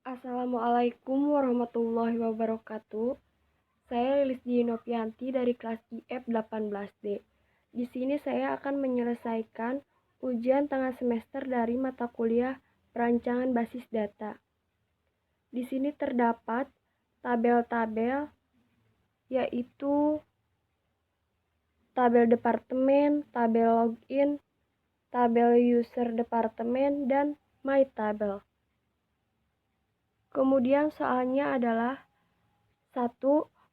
Assalamualaikum warahmatullahi wabarakatuh. Saya Lilis Dinopianti dari kelas IF 18D. Di sini saya akan menyelesaikan ujian tengah semester dari mata kuliah Perancangan Basis Data. Di sini terdapat tabel-tabel, yaitu tabel departemen, tabel login, tabel user departemen, dan my table. Kemudian soalnya adalah 1.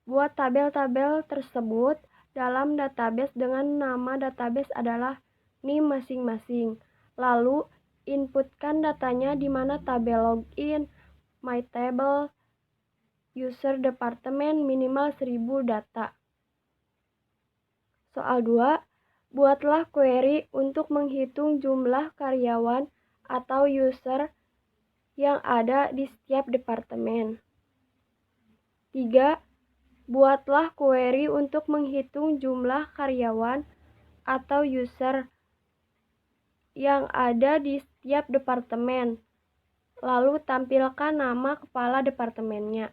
Buat tabel-tabel tersebut dalam database dengan nama database adalah NIM masing-masing. Lalu, inputkan datanya di mana tabel login, my table, user departemen minimal 1000 data. Soal 2. Buatlah query untuk menghitung jumlah karyawan atau user yang ada di setiap departemen. 3. Buatlah query untuk menghitung jumlah karyawan atau user yang ada di setiap departemen, lalu tampilkan nama kepala departemennya.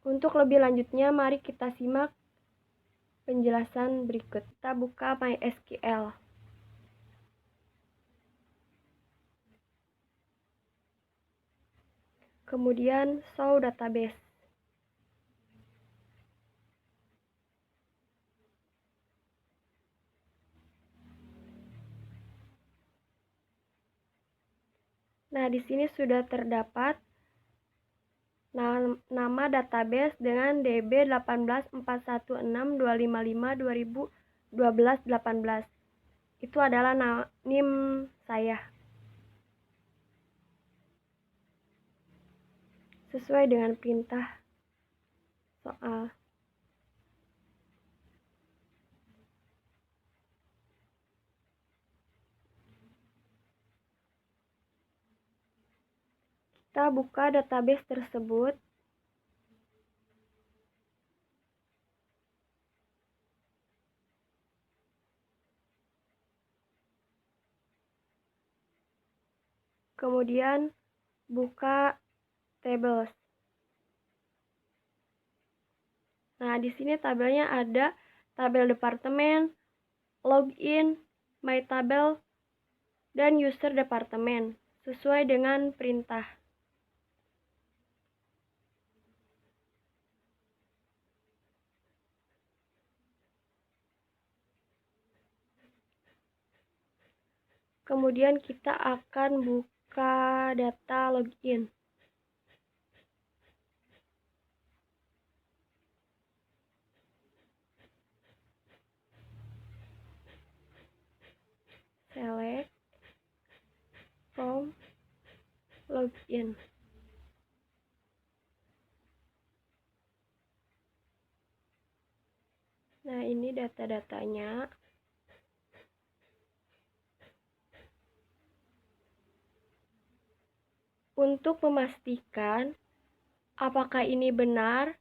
Untuk lebih lanjutnya, mari kita simak penjelasan berikut. Kita buka MySQL. Kemudian show database. Nah, di sini sudah terdapat nama database dengan DB 1841625521218. Itu adalah NIM saya. Sesuai dengan perintah soal. Kita buka database tersebut. Kemudian buka tables. Nah, di sini tabelnya ada tabel departemen, login, my table, dan user departemen sesuai dengan perintah. Kemudian kita akan buka data login. Select from login. Nah, ini data-datanya. Untuk memastikan apakah ini benar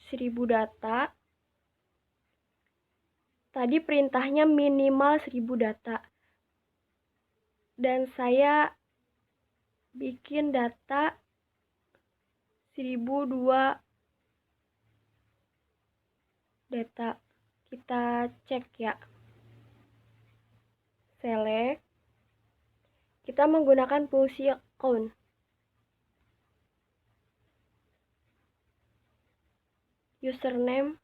1000 data, tadi perintahnya minimal 1000 data. Dan saya bikin data 1002 data. Kita cek ya. Select. Kita menggunakan fungsi count. Username,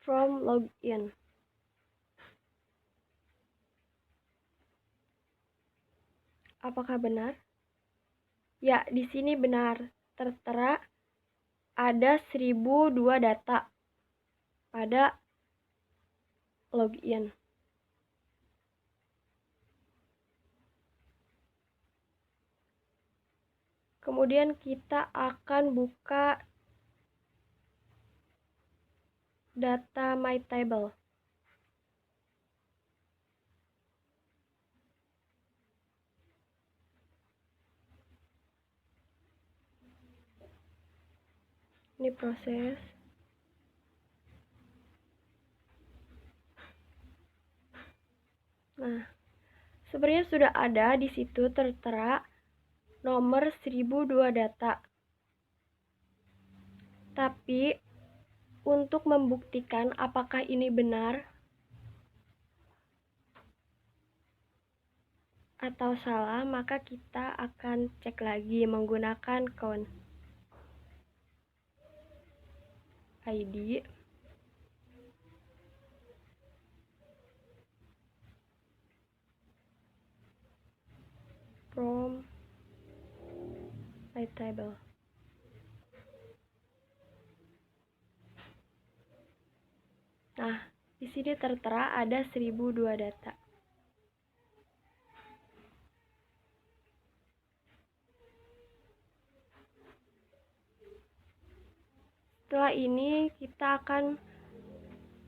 from login. Apakah benar? Ya, di sini benar. Tertera ada 1002 data pada login. Kemudian kita akan buka data my table. Ini proses. Nah, sebenarnya sudah ada di situ tertera nomor 1002 data. Tapi untuk membuktikan apakah ini benar atau salah, maka kita akan cek lagi menggunakan count ID from my table. Nah, di sini tertera ada 1002 data. Setelah ini kita akan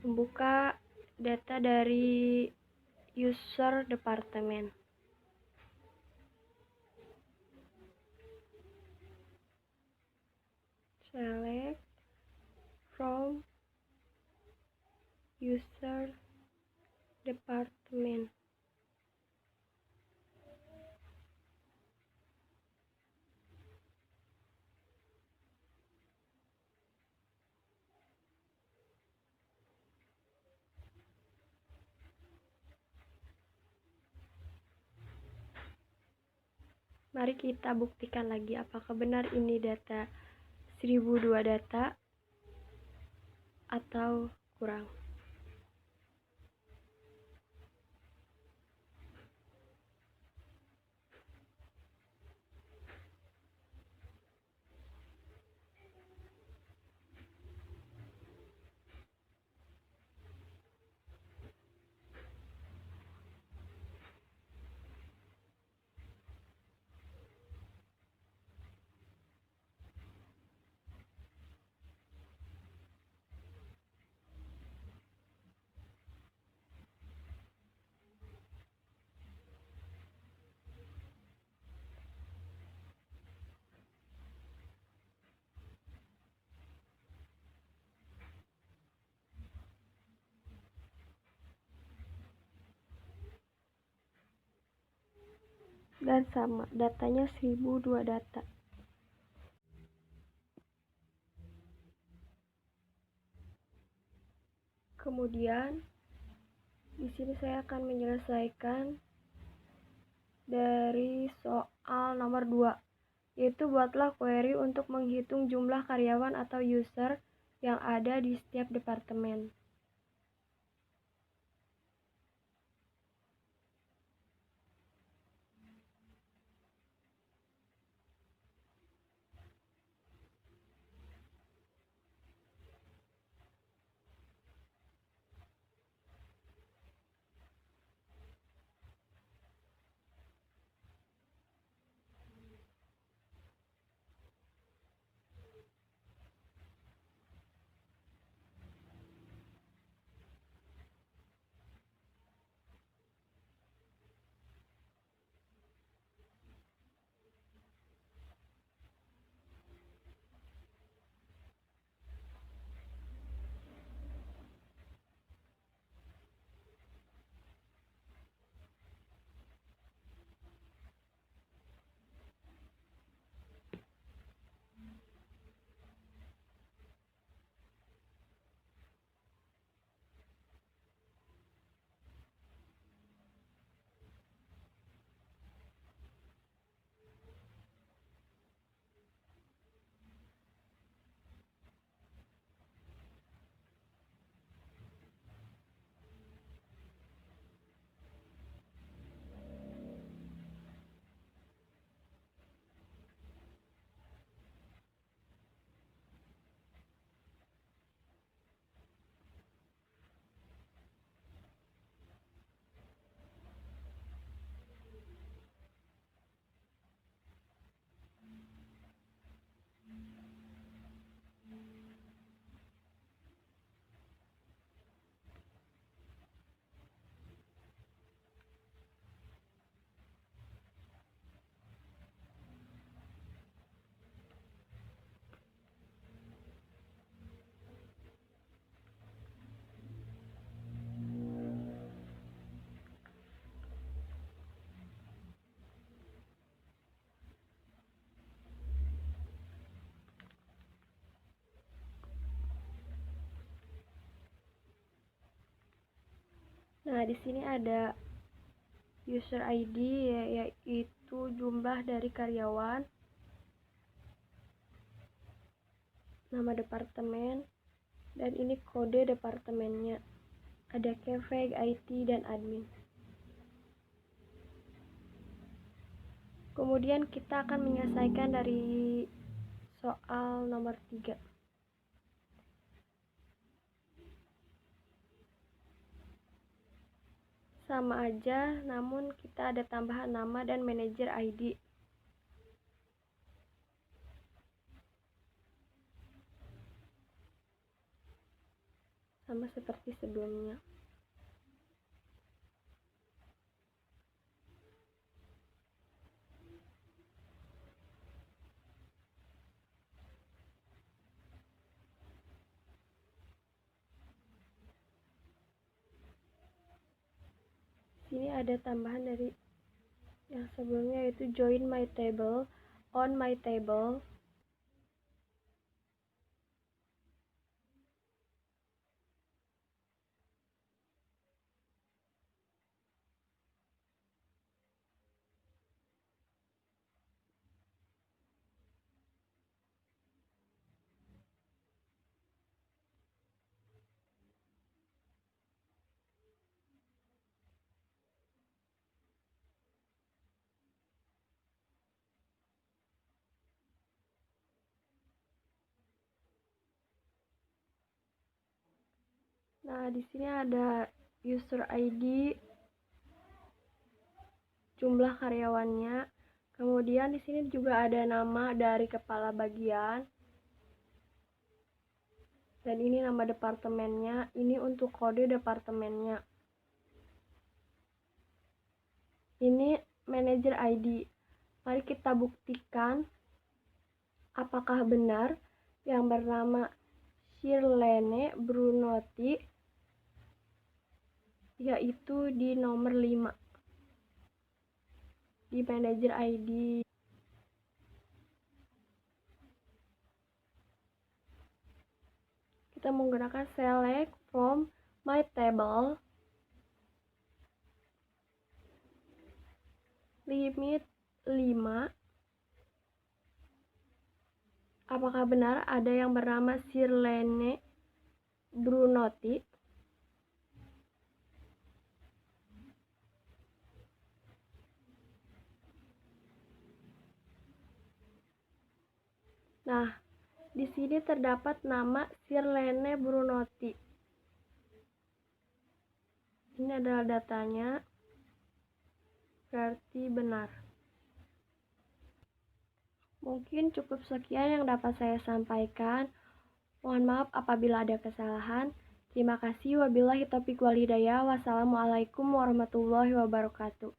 membuka data dari user departemen. Select from user department. Mari kita buktikan lagi apakah benar ini data 1002 data atau kurang. Dan sama, datanya 1002 data. Kemudian di sini saya akan menyelesaikan dari soal nomor 2, yaitu buatlah query untuk menghitung jumlah karyawan atau user yang ada di setiap departemen. Nah, di sini ada user ID, yaitu jumlah dari karyawan, nama departemen, dan ini kode departemennya. Ada Kefek, IT, dan admin. Kemudian kita akan menyelesaikan dari soal nomor 3. Sama aja, namun kita ada tambahan nama dan manajer ID. Sama seperti sebelumnya. Sini ada tambahan dari yang sebelumnya, yaitu join my table, on my table. Nah, di sini ada user ID, jumlah karyawannya. Kemudian di sini juga ada nama dari kepala bagian. Dan ini nama departemennya, ini untuk kode departemennya. Ini manager ID. Mari kita buktikan apakah benar yang bernama Shirlene Brunotti yaitu di nomor 5 di manager ID. Kita menggunakan select from my table, limit 5. Apakah benar ada yang bernama Shirlene Brunotti? Nah, di sini terdapat nama Shirlene Brunotti. Ini adalah datanya, berarti benar. Mungkin cukup sekian yang dapat saya sampaikan. Mohon maaf apabila ada kesalahan. Terima kasih. Wabillahi taufiq wal hidayah. Wassalamualaikum warahmatullahi wabarakatuh.